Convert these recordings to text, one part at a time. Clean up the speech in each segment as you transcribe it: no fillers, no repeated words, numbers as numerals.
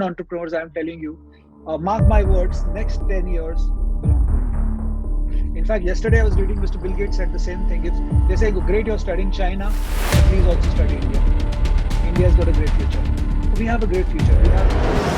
entrepreneurs, I'm telling you, mark my words, next 10 years belong to India. In fact, yesterday I was reading Mr. Bill Gates said the same thing. If they say, great, you're studying China, please also study India. India's got a great future. We have a great future. We have.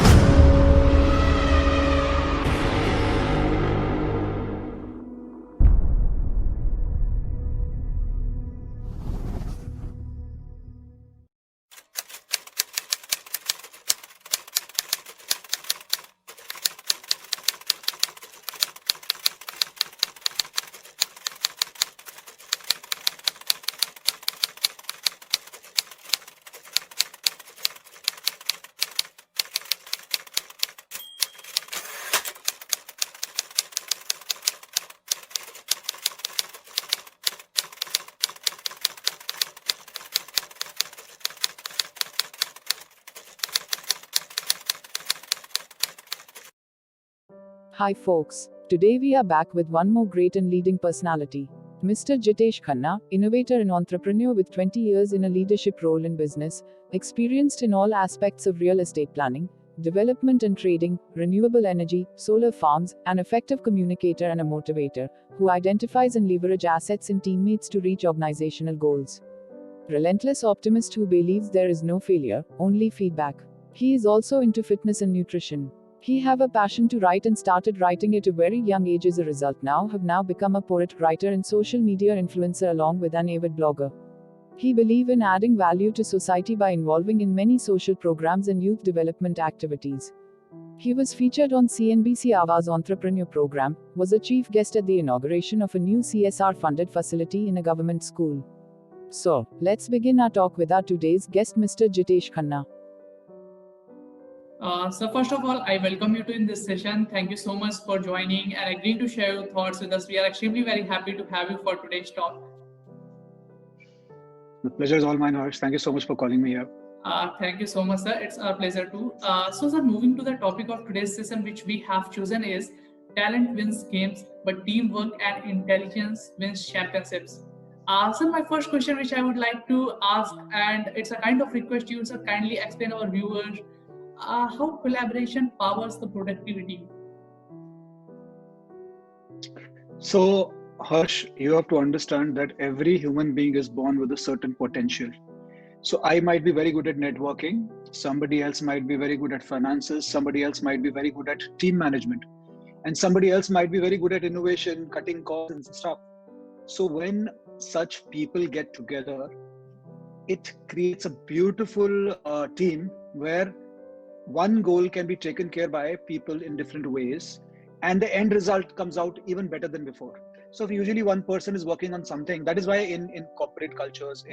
Hi folks, today we are back with one more great and leading personality. Mr. Jitesh Khanna, innovator and entrepreneur with 20 years in a leadership role in business, experienced in all aspects of real estate planning, development and trading, renewable energy, solar farms, an effective communicator and a motivator, who identifies and leverage assets in teammates to reach organizational goals. Relentless optimist who believes there is no failure, only feedback. He is also into fitness and nutrition. He have a passion to write and started writing at a very young age. As a result have now become a poet, writer and social media influencer along with an avid blogger. He believe in adding value to society by involving in many social programs and youth development activities. He was featured on CNBC Awaaz Entrepreneur program, was a chief guest at the inauguration of a new CSR funded facility in a government school. So, let's begin our talk with our today's guest, Mr. Jitesh Khanna. So first of all, I welcome you to in this session. Thank you so much for joining and agreeing to share your thoughts with us. We are extremely very happy to have you for today's talk. The pleasure is all mine, Harsh. Thank you so much for calling me here. Thank you so much, sir. It's our pleasure too. So, sir, moving to the topic of today's session, which we have chosen is talent wins games, but teamwork and intelligence wins championships. So my first question, which I would like to ask, and it's a kind of request to you, sir, kindly explain our viewers how collaboration powers the productivity. So, Harsh, you have to understand that every human being is born with a certain potential. So, I might be very good at networking, somebody else might be very good at finances, somebody else might be very good at team management, and somebody else might be very good at innovation, cutting costs and stuff. So, when such people get together, it creates a beautiful team where one goal can be taken care by people in different ways, and the end result comes out even better than before. So if usually one person is working on something, that is why in corporate cultures,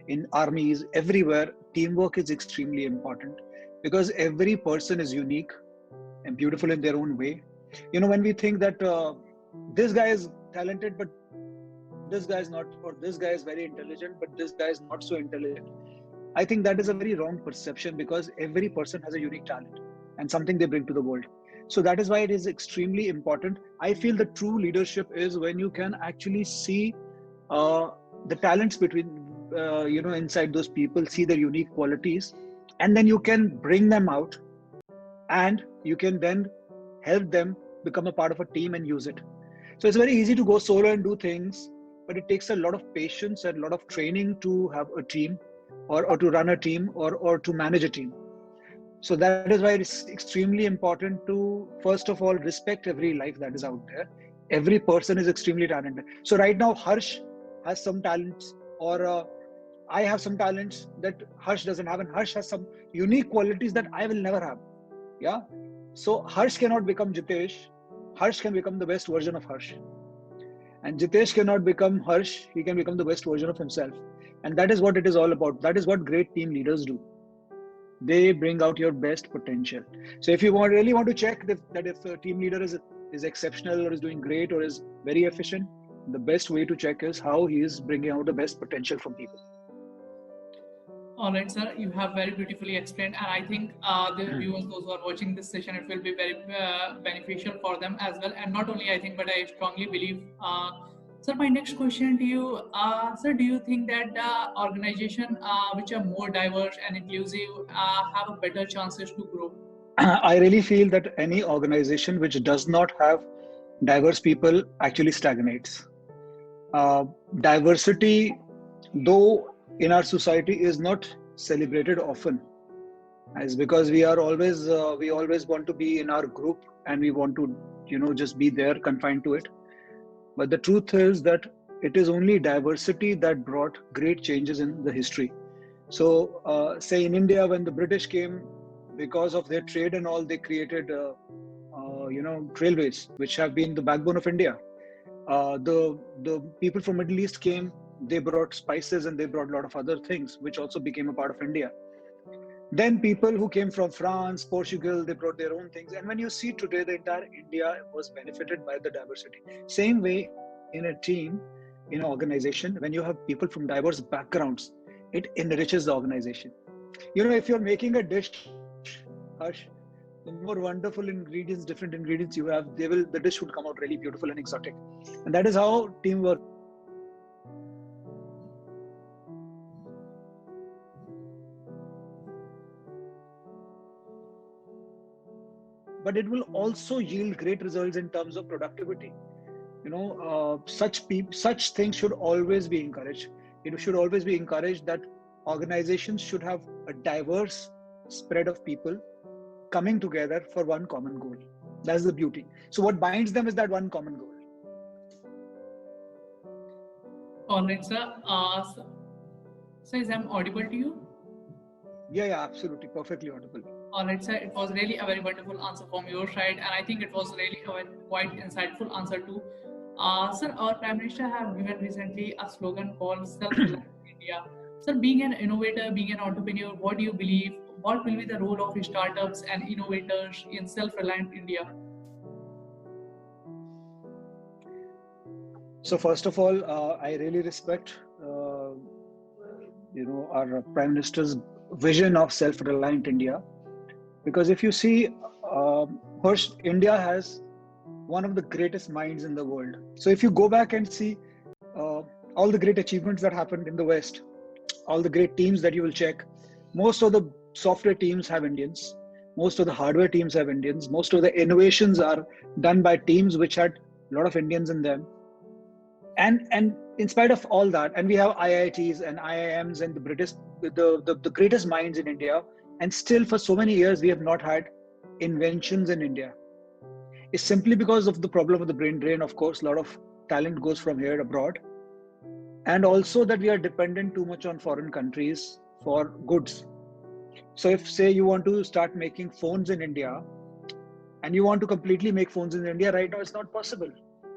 in armies, everywhere, teamwork is extremely important, because every person is unique and beautiful in their own way. When we think that this guy is talented but this guy is not, or this guy is very intelligent but this guy is not so intelligent, I think that is a very wrong perception, because every person has a unique talent and something they bring to the world. So that is why it is extremely important. I feel the true leadership is when you can actually see the talents between, inside those people, see their unique qualities, and then you can bring them out and you can then help them become a part of a team and use it. So it's very easy to go solo and do things, but it takes a lot of patience and a lot of training to have a team, or to run a team, or to manage a team. So that is why it's extremely important to, first of all, respect every life that is out there. Every person is extremely talented. So right now, Harsh has some talents, or I have some talents that Harsh doesn't have, and Harsh has some unique qualities that I will never have. Yeah. So Harsh cannot become Jitesh. Harsh can become the best version of Harsh. And Jitesh cannot become Harsh. He can become the best version of himself. And that is what it is all about. That is what great team leaders do. They bring out your best potential. So if you really want to check that if a team leader is exceptional, or is doing great, or is very efficient, the best way to check is how he is bringing out the best potential from people. All right, sir, you have very beautifully explained, and I think the viewers, those who are watching this session, it will be very beneficial for them as well. And not only I think, but I strongly believe. Sir, my next question to you, sir, do you think that organizations which are more diverse and inclusive have a better chances to grow? I really feel that any organization which does not have diverse people actually stagnates. Diversity, though in our society, is not celebrated often, is because we always want to be in our group, and we want to just be there confined to it. But the truth is that it is only diversity that brought great changes in the history. So say in India, when the British came, because of their trade and all, they created railways, which have been the backbone of India. The people from Middle East came, they brought spices and they brought a lot of other things which also became a part of India. Then people who came from France, Portugal, they brought their own things. And when you see today, the entire India was benefited by the diversity. Same way in a team, in an organization, when you have people from diverse backgrounds, it enriches the organization. If you're making a dish, Harsh, the more wonderful ingredients, different ingredients you have, the dish would come out really beautiful and exotic. And that is how teamwork is. It will also yield great results in terms of productivity. But it will also yield great results in terms of productivity. Such things should always be encouraged. It should always be encouraged that organizations should have a diverse spread of people coming together for one common goal. That's the beauty. So what binds them is that one common goal. All right, sir. So is I'm audible to you? Yeah, absolutely, perfectly audible. All right, sir. It was really a very wonderful answer from your side, and I think it was really a quite insightful answer too. Sir, our Prime Minister have given recently a slogan called "Self-Reliant India." Sir, being an innovator, being an entrepreneur, what do you believe? What will be the role of startups and innovators in self-reliant India? So first of all, I really respect our Prime Minister's vision of self-reliant India, because if you see, first, India has one of the greatest minds in the world. So if you go back and see uh, all the great achievements that happened in the West, all the great teams that you will check, most of the software teams have Indians, most of the hardware teams have Indians, most of the innovations are done by teams which had a lot of Indians in them. And in spite of all that, and we have IITs and IIMs and the greatest minds in India, and still for so many years we have not had inventions in India. It's simply because of the problem of the brain drain. Of course, a lot of talent goes from here abroad, and also that we are dependent too much on foreign countries for goods. So if say you want to start making phones in India, and you want to completely make phones in India right now, it's not possible,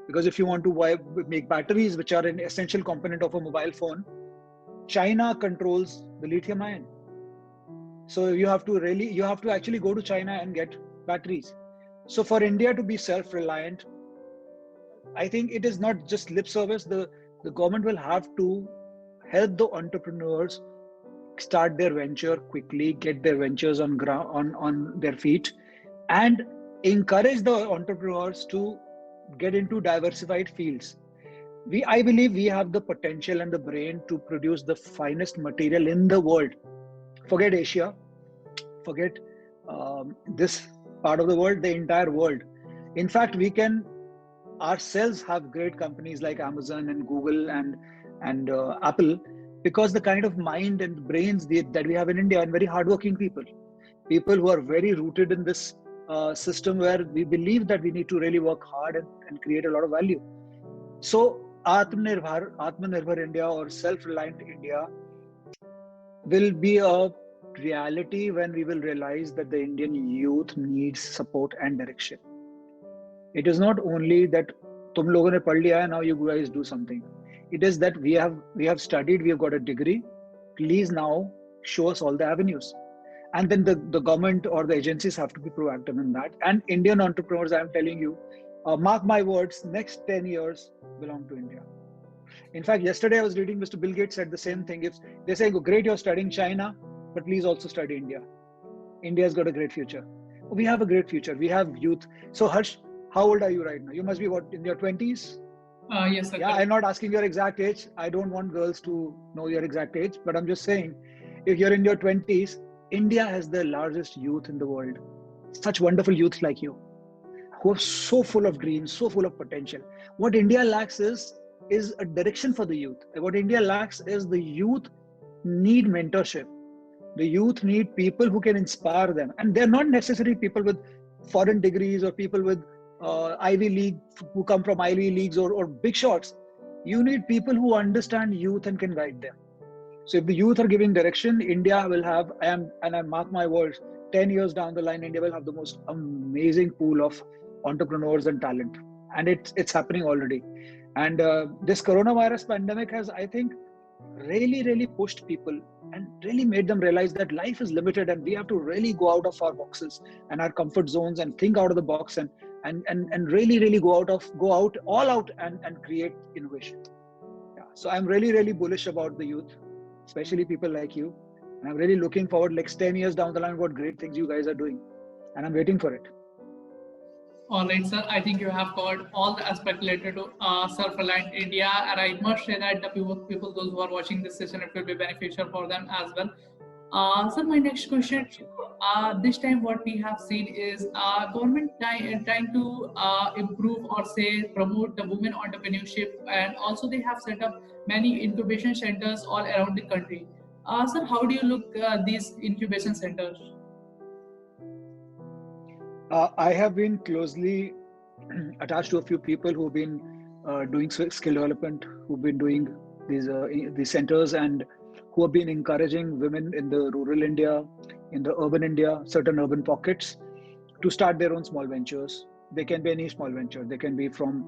because if you want to make batteries, which are an essential component of a mobile phone, China controls the lithium ion. So you have to actually go to China and get batteries. So for India to be self-reliant, I think it is not just lip service. The government will have to help the entrepreneurs start their venture quickly, get their ventures on their feet, and encourage the entrepreneurs to get into diversified fields. I believe we have the potential and the brain to produce the finest material in the world. Forget Asia, forget this part of the world, the entire world. In fact, we can ourselves have great companies like Amazon and Google and Apple, because the kind of mind and brains that we have in India, and very hardworking people who are very rooted in this system where we believe that we need to really work hard and create a lot of value. So Atmanirbhar India or self-reliant India will be a reality when we will realize that the Indian youth needs support and direction. It is not only that tum logon ne pad liya hai, now you guys do something. It is that we have studied, we have got a degree. Please now show us all the avenues. And then the government or the agencies have to be proactive in that. And Indian entrepreneurs, I am telling you, mark my words, next 10 years belong to India. In fact, yesterday I was reading Mr. Bill Gates said the same thing. If they say, great, you're studying China, but please also study India. India's got a great future. We have a great future. We have youth. So Harsh, how old are you right now? You must be what, in your 20s? Yes, sir. Yeah, I'm not asking your exact age. I don't want girls to know your exact age, but I'm just saying, if you're in your 20s, India has the largest youth in the world. such wonderful youth like you, who are so full of dreams, so full of potential. What India lacks is a direction for the youth. What India lacks is the youth need mentorship. The youth need people who can inspire them, and they're not necessarily people with foreign degrees or people with Ivy League, who come from Ivy Leagues or big shots. You need people who understand youth and can guide them. So if the youth are giving direction, India will have, and I mark my words, 10 years down the line, India will have the most amazing pool of entrepreneurs and talent. And it's happening already. And this coronavirus pandemic has, I think, really pushed people and really made them realize that life is limited and we have to really go out of our boxes and our comfort zones and think out of the box and really go out all out and create innovation. Yeah. So I'm really bullish about the youth, especially people like you. And I'm really looking forward, like 10 years down the line, what great things you guys are doing. And I'm waiting for it. All right, sir. I think you have covered all the aspects related to self-reliant India, and I must say that the people, those who are watching this session, it will be beneficial for them as well. Sir, my next question, this time what we have seen is government trying to improve or say promote the women entrepreneurship, and also they have set up many incubation centers all around the country. Sir, how do you look these incubation centers? I have been closely attached to a few people who've been doing skill development, who've been doing these centers, and who have been encouraging women in the rural India, in the urban India, certain urban pockets, to start their own small ventures. They can be any small venture. They can be from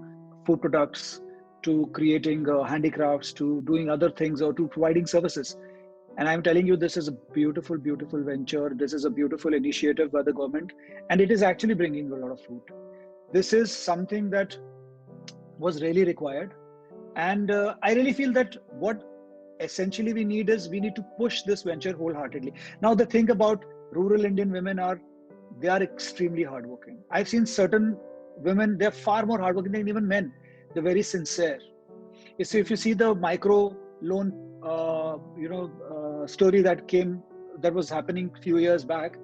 food products to creating handicrafts to doing other things or to providing services. And I'm telling you, this is a beautiful venture. This is a beautiful initiative by the government, and it is actually bringing a lot of fruit. This is something that was really required. And I really feel that what essentially we need to push this venture wholeheartedly. Now, the thing about rural Indian women they are extremely hardworking. I've seen certain women, they're far more hardworking than even men. They're very sincere. So if you see the micro loan, story that was happening a few years back,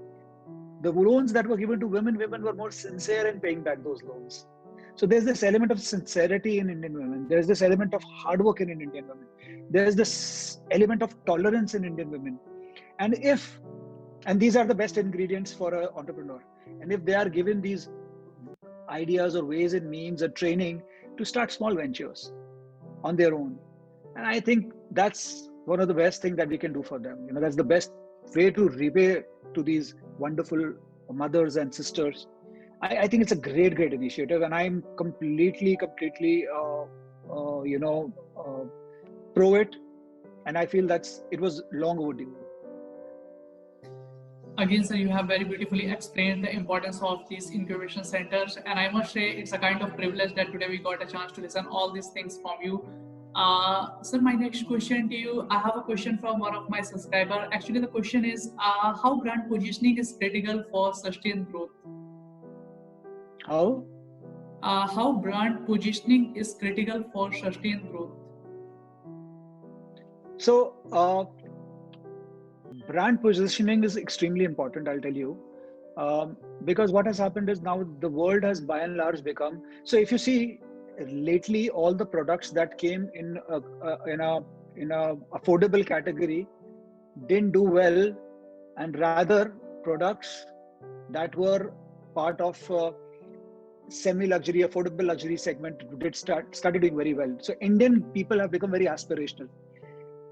the loans that were given to women were more sincere in paying back those loans. So there's this element of sincerity in Indian women. There's this element of hard work in Indian women. There's this element of tolerance in Indian women. And these are the best ingredients for an entrepreneur. And if they are given these ideas or ways and means or training to start small ventures on their own, and I think that's one of the best things that we can do for them. That's the best way to repay to these wonderful mothers and sisters. I think it's a great initiative, and I'm completely pro it, and I feel it was long overdue. Again, sir, you have very beautifully explained the importance of these incubation centers, and I must say it's a kind of privilege that today we got a chance to listen all these things from you. Sir, my next question to you, I have a question from one of my subscribers. Actually, the question is, how brand positioning is critical for sustained growth? How? How brand positioning is critical for sustained growth? So, brand positioning is extremely important, I'll tell you. Because what has happened is now the world has by and large become, so if you see lately, all the products that came in a affordable category didn't do well, and rather products that were part of semi-luxury, affordable luxury segment started doing very well. So Indian people have become very aspirational.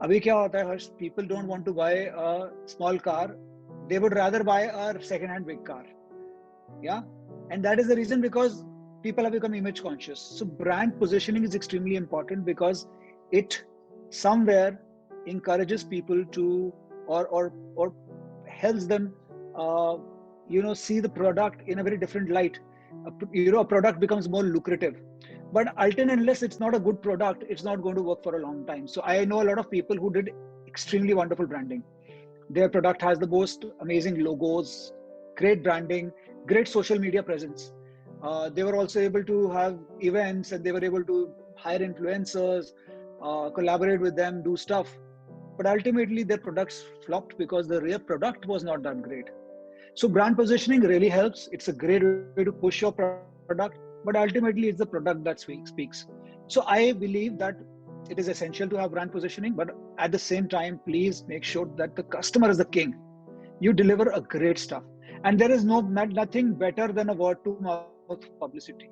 Abhi kya hota hai, people don't want to buy a small car, they would rather buy a second-hand big car. Yeah, and that is the reason, because people have become image conscious. So brand positioning is extremely important, because it somewhere encourages people to or helps them see the product in a very different light. A product becomes more lucrative, but until and unless it's not a good product, it's not going to work for a long time. So I know a lot of people who did extremely wonderful branding. Their product has the most amazing logos, great branding, great social media presence. They were also able to have events, and they were able to hire influencers, collaborate with them, do stuff. But ultimately their products flopped because the real product was not that great. So brand positioning really helps. It's a great way to push your product, but ultimately it's the product that speaks. So I believe that it is essential to have brand positioning, but at the same time, please make sure that the customer is the king. You deliver a great stuff, and there is nothing better than a word to mouth publicity.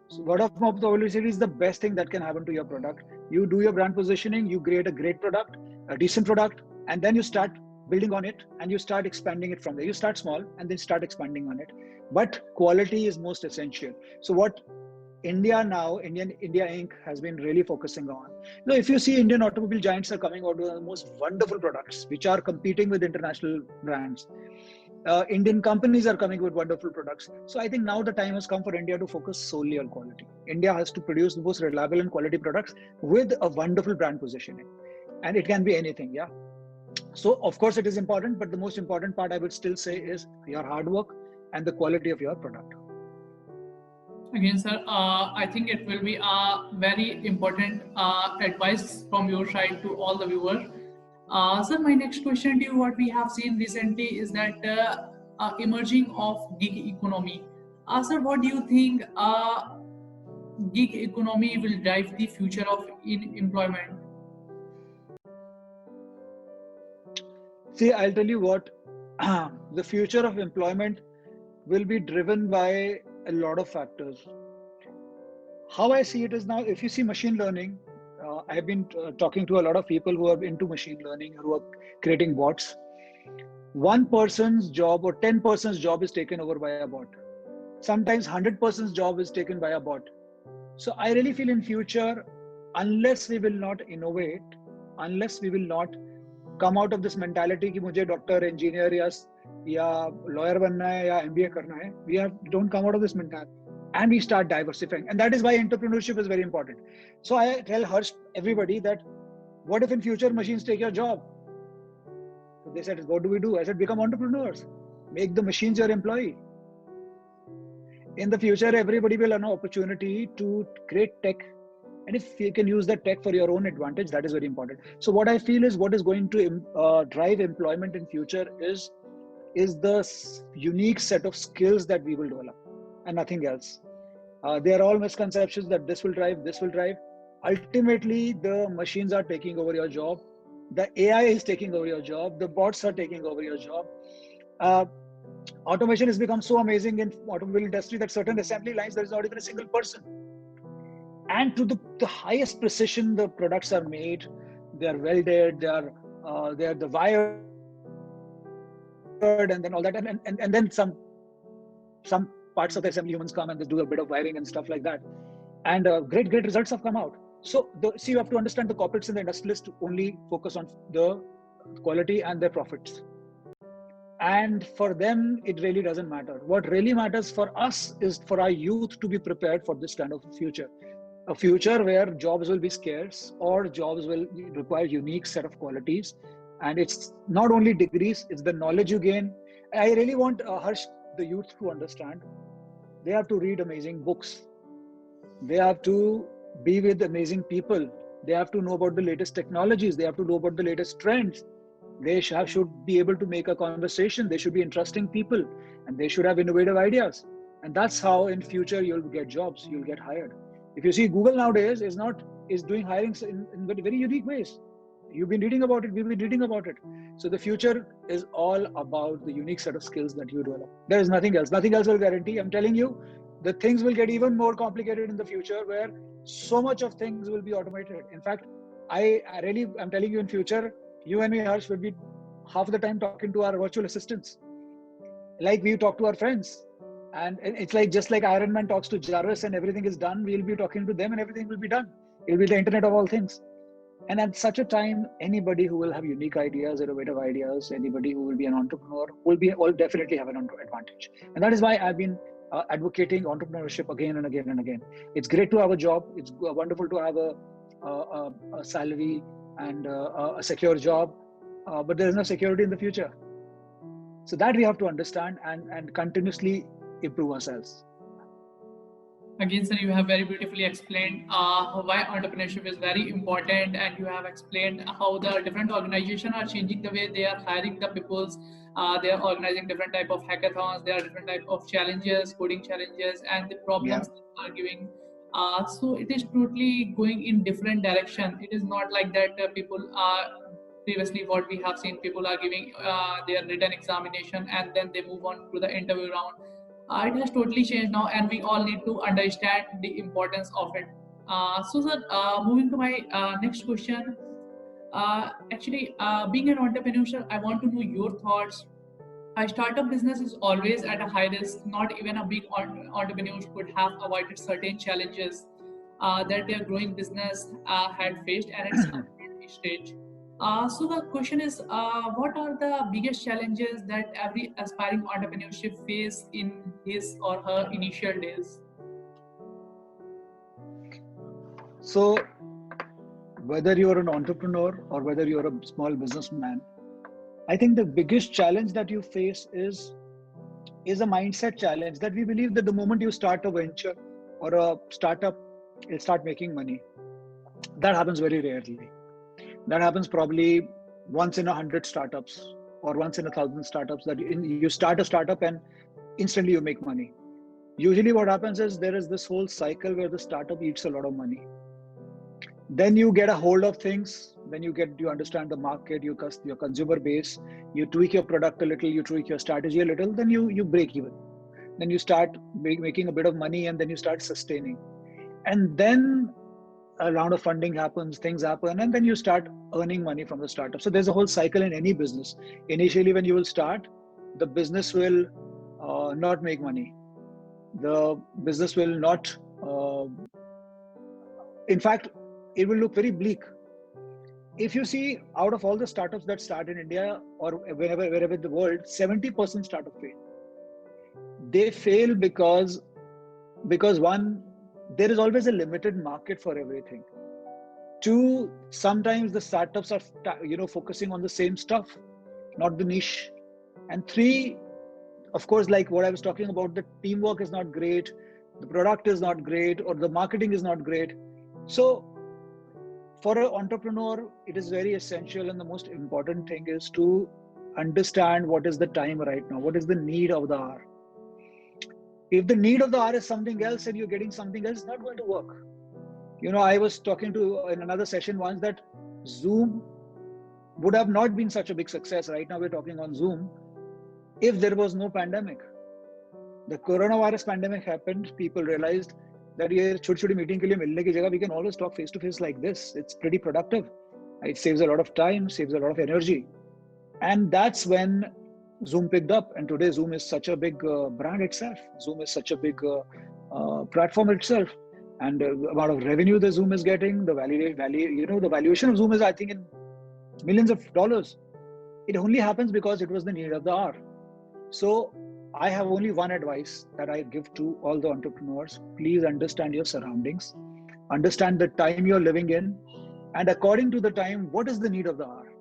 So word of mouth publicity is the best thing that can happen to your product. You do your brand positioning, you create a great product, a decent product, and then you start building on it and you start expanding it from there. You start small and then start expanding on it. But quality is most essential. So what India Inc. has been really focusing on. Now, if you see, Indian automobile giants are coming out with the most wonderful products, which are competing with international brands. Indian companies are coming with wonderful products. So I think now the time has come for India to focus solely on quality. India has to produce the most reliable and quality products with a wonderful brand positioning. And it can be anything, yeah. So of course it is important, but the most important part I would still say is your hard work and the quality of your product. Again, sir, I think it will be a very important advice from your side to all the viewers. Sir, my next question to you, what we have seen recently is that emerging of gig economy. Sir, what do you think gig economy will drive the future of employment? See, I'll tell you what, the future of employment will be driven by a lot of factors. How I see it is now, if you see machine learning, I've been talking to a lot of people who are into machine learning, who are creating bots. One person's job or 10 persons job is taken over by a bot. Sometimes 100 persons job is taken by a bot. So I really feel in future, unless we will not innovate, unless we will not come out of this mentality कि मुझे doctor, engineer या lawyer बनना है या MBA करना है, don't come out of this mentality, and we start diversifying. And that is why entrepreneurship is very important. So I tell everybody that, what if in future machines take your job? So they said, what do we do? I said, become entrepreneurs. Make the machines your employee. In the future, everybody will have an opportunity to create tech. And if you can use that tech for your own advantage, that is very important. So what I feel is what is going to drive employment in future is the unique set of skills that we will develop and nothing else. There are all misconceptions that this will drive. Ultimately, the machines are taking over your job. The AI is taking over your job. The bots are taking over your job. Automation has become so amazing in automobile industry that certain assembly lines, there is not even a single person. And to the highest precision, the products are made. They are welded. They are the wired, and then all that, and then some parts of the assembly humans come and they do a bit of wiring and stuff like that. And great results have come out. So you have to understand the corporates and the industrialists only focus on the quality and their profits. And for them, it really doesn't matter. What really matters for us is for our youth to be prepared for this kind of future. A future where jobs will be scarce or jobs will require unique set of qualities. And it's not only degrees, it's the knowledge you gain. I really want the youth to understand. They have to read amazing books. They have to be with amazing people. They have to know about the latest technologies. They have to know about the latest trends. They should be able to make a conversation. They should be interesting people, and they should have innovative ideas. And that's how in future you'll get jobs, you'll get hired. If you see, Google nowadays is doing hirings in very unique ways. You've been reading about it, we've been reading about it. So the future is all about the unique set of skills that you develop. There is nothing else. Nothing else will guarantee. I'm telling you, the things will get even more complicated in the future, where so much of things will be automated. In fact, I'm telling you, in future, you and me, Harsh, will be half the time talking to our virtual assistants. Like we talk to our friends. And it's like, just like Iron Man talks to Jarvis and everything is done, we'll be talking to them and everything will be done. It will be the internet of all things. And at such a time, anybody who will have unique ideas, innovative ideas, anybody who will be an entrepreneur will definitely have an advantage. And that is why I've been advocating entrepreneurship again and again and again. It's great to have a job. It's wonderful to have a salary and a secure job, but there is no security in the future. So that we have to understand and continuously improve ourselves. Again, sir, you have very beautifully explained why entrepreneurship is very important, and you have explained how the different organizations are changing the way they are hiring the peoples They are organizing different type of hackathons. There are different type of challenges, coding challenges, and the problems Yeah. they are giving. So it is totally going in different direction. It is not like that people are previously what we have seen. People are giving their written examination and then they move on to the interview round. It has totally changed now, and we all need to understand the importance of it. So, sir, moving to my next question. Being an entrepreneur, I want to know your thoughts. A startup business is always at a high risk. Not even a big entrepreneur could have avoided certain challenges that their growing business had faced, and it's at early stage. So the question is, what are the biggest challenges that every aspiring entrepreneurship face in his or her initial days? So, whether you're an entrepreneur or whether you're a small businessman, I think the biggest challenge that you face is a mindset challenge, that we believe that the moment you start a venture or a startup, you'll start making money. That happens very rarely. That happens probably once in 100 startups or once in 1,000 startups, that you start a startup and instantly you make money. Usually what happens is there is this whole cycle where the startup eats a lot of money. Then you get a hold of things, then you understand the market, your consumer base, you tweak your product a little, you tweak your strategy a little, then you break even. Then you start making a bit of money, and then you start sustaining. And then a round of funding happens, things happen, and then you start earning money from the startup. So there's a whole cycle in any business. Initially, when you will start, the business will not make money. The business will not, in fact, it will look very bleak. If you see, out of all the startups that start in India or wherever in the world, 70% startup fail. They fail because one, there is always a limited market for everything. Two, sometimes the startups are focusing on the same stuff, not the niche. And three, of course, like what I was talking about, the teamwork is not great, the product is not great, or the marketing is not great. So for an entrepreneur, it is very essential, and the most important thing is to understand what is the time right now, what is the need of the hour. If the need of the hour is something else and you're getting something else, it's not going to work. I was talking to in another session once that Zoom would have not been such a big success. Right now we're talking on Zoom if there was no pandemic. The coronavirus pandemic happened, people realized that ये छोटी-छोटी meeting के लिए मिलने की जगह we can always talk face to face like this. It's pretty productive. It saves a lot of time, saves a lot of energy. And that's when Zoom picked up. And today Zoom is such a big brand itself. Zoom is such a big platform itself. And the amount of revenue the Zoom is getting, the the valuation of Zoom is, I think, in millions of dollars. It only happens because it was the need of the hour. So I have only one advice that I give to all the entrepreneurs. Please understand your surroundings, understand the time you're living in, and according to the time, what is the need of the hour?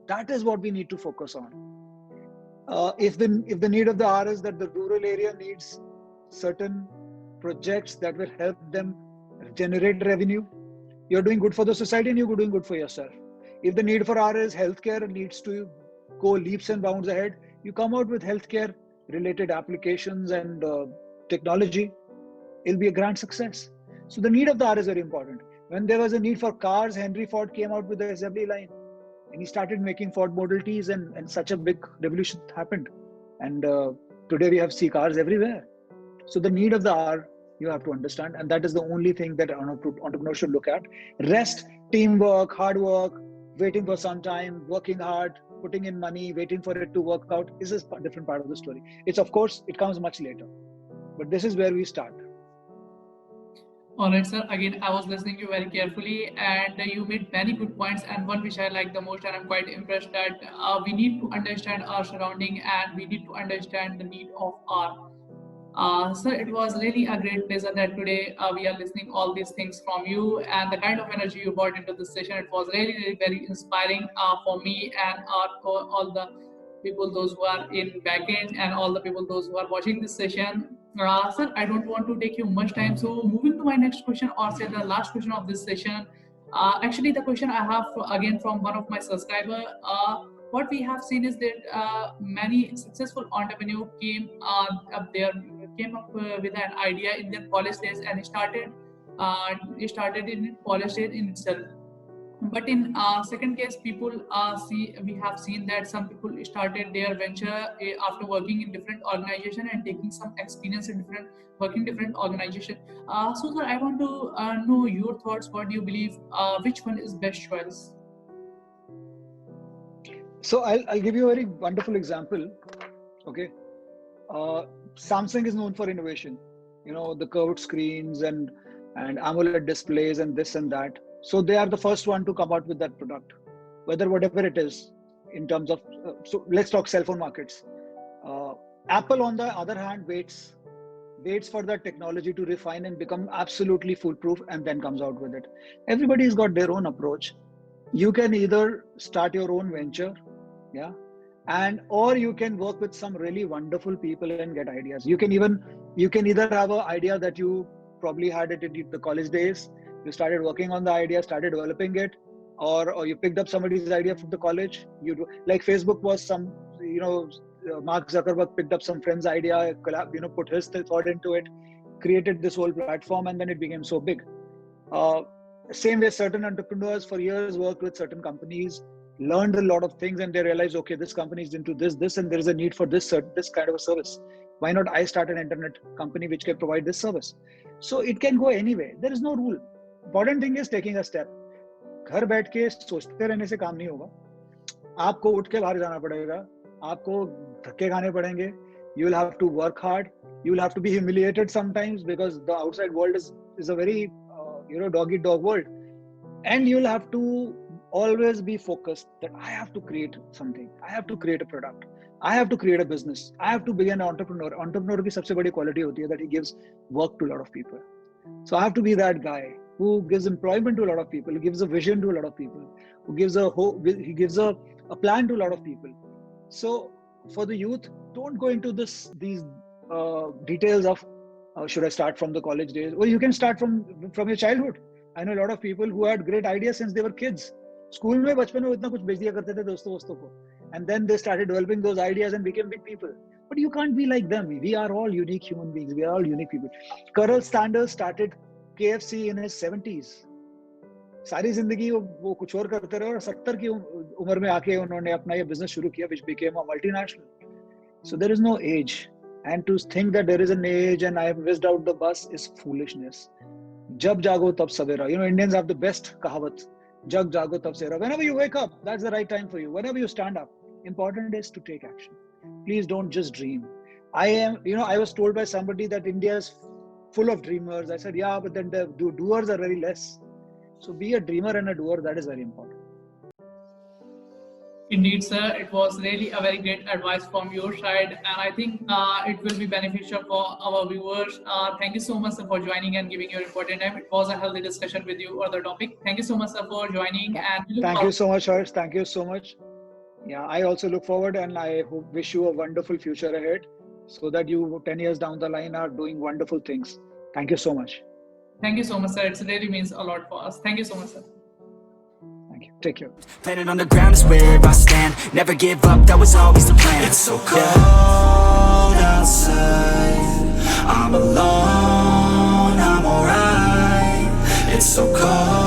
That is what we need to focus on. If the need of the hour is that the rural area needs certain projects that will help them generate revenue, you're doing good for the society and you're doing good for yourself. If the need for hour is healthcare needs to go leaps and bounds ahead, you come out with healthcare related applications and technology, it'll be a grand success. So the need of the hour is very important. When there was a need for cars, Henry Ford came out with the assembly line and he started making Ford Model Ts, and such a big revolution happened. And today we have cars everywhere. So the need of the hour, you have to understand, and that is the only thing that entrepreneurs should look at. Rest, teamwork, hard work, waiting for some time, working hard, putting in money, waiting for it to work out is a different part of the story. It's, of course, it comes much later, but this is where we start. All right, sir. Again, I was listening to you very carefully, and you made many good points. And one which I like the most, and I'm quite impressed that we need to understand our surrounding, and we need to understand the need of our. Sir, it was really a great pleasure that today we are listening all these things from you, and the kind of energy you brought into this session. It was really, really very inspiring for me and for all the people, those who are in backend, and all the people, those who are watching this session. Sir, I don't want to take you much time. So moving to my next question, or say the last question of this session. Actually, the question I have again from one of my subscriber. what we have seen is that many successful entrepreneurs came up with an idea in their college days and started in college days in itself. But in second case, people we have seen that some people started their venture after working in different organization and taking some experience in different organization. So sir, I want to know your thoughts. What do you believe, which one is best choice? So I'll give you a very wonderful example. Okay. Samsung is known for innovation, the curved screens and AMOLED displays and this and that. So they are the first one to come out with that product, whatever it is in terms of, so let's talk cell phone markets. Apple, on the other hand, waits for that technology to refine and become absolutely foolproof and then comes out with it. Everybody's got their own approach. You can either start your own venture, yeah, or you can work with some really wonderful people and get ideas. You can either have an idea that you probably had it in the college days. You started working on the idea, started developing it, or you picked up somebody's idea from the college. You do, like Facebook was some, Mark Zuckerberg picked up some friend's idea, put his thought into it, created this whole platform, and then it became so big. Same way, certain entrepreneurs for years worked with certain companies, learned a lot of things, and they realized, okay, this company is into this, and there is a need for this kind of a service. Why not I start an internet company which can provide this service? So it can go anyway. There is no rule. Important thing is taking a step. घर बैठ के सोचते रहने से काम नहीं होगा. आपको उठ के बाहर जाना पड़ेगा. आपको धक्के खाने पड़ेंगे. You will have to work hard. You will have to be humiliated sometimes because the outside world is a very dog eat dog world, and you will have to always be focused that I have to create something. I have to create a product. I have to create a business. I have to be an entrepreneur. Entrepreneur की सबसे बड़ी quality होती है that he gives work to a lot of people. So I have to be that guy who gives employment to a lot of people, who gives a vision to a lot of people, who gives a hope, he gives a plan to a lot of people. So for the youth, don't go into these details of should I start from the college days? Well, you can start from your childhood. I know a lot of people who had great ideas since they were kids. School में बचपन में इतना कुछ बेच दिया करते थे दोस्तों को, and then they started developing those ideas and became big people. But you can't be like them. We are all unique human beings. We are all unique people. Colonel Sanders started KFC in his 70s. सारी जिंदगी वो कुछ और करते रहे और 70 की उम्र में आके उन्होंने अपना ये बिजनेस शुरू किया, which became a multinational. So there is no age, and to think that there is an age and I have missed out the bus is foolishness. जब जागो तब सवेरा. Indians have the best कहावत. जग जागो तब सवेरा. Whenever you wake up, that's the right time for you. Whenever you stand up, important is to take action. Please don't just dream. I was told by somebody that India is full of dreamers. I said, yeah, but then the doers are very less. So be a dreamer and a doer. That is very important. Indeed, sir. It was really a very great advice from your side, and I think it will be beneficial for our viewers. Thank you so much, sir, for joining and giving your important time. It was a healthy discussion with you on the topic. Thank you so much, sir, for joining. And thank you so much, Harsh. Thank you so much. Yeah, I also look forward, and I wish you a wonderful future ahead, so that you 10 years down the line are doing wonderful things. Thank you so much. Thank you so much, sir. It really means a lot for us. Thank you so much, sir. Thank you. Take care. Planet on the ground is where I stand. Never give up, that was always the plan. It's so cold outside. I'm alone, I'm alright. It's so cold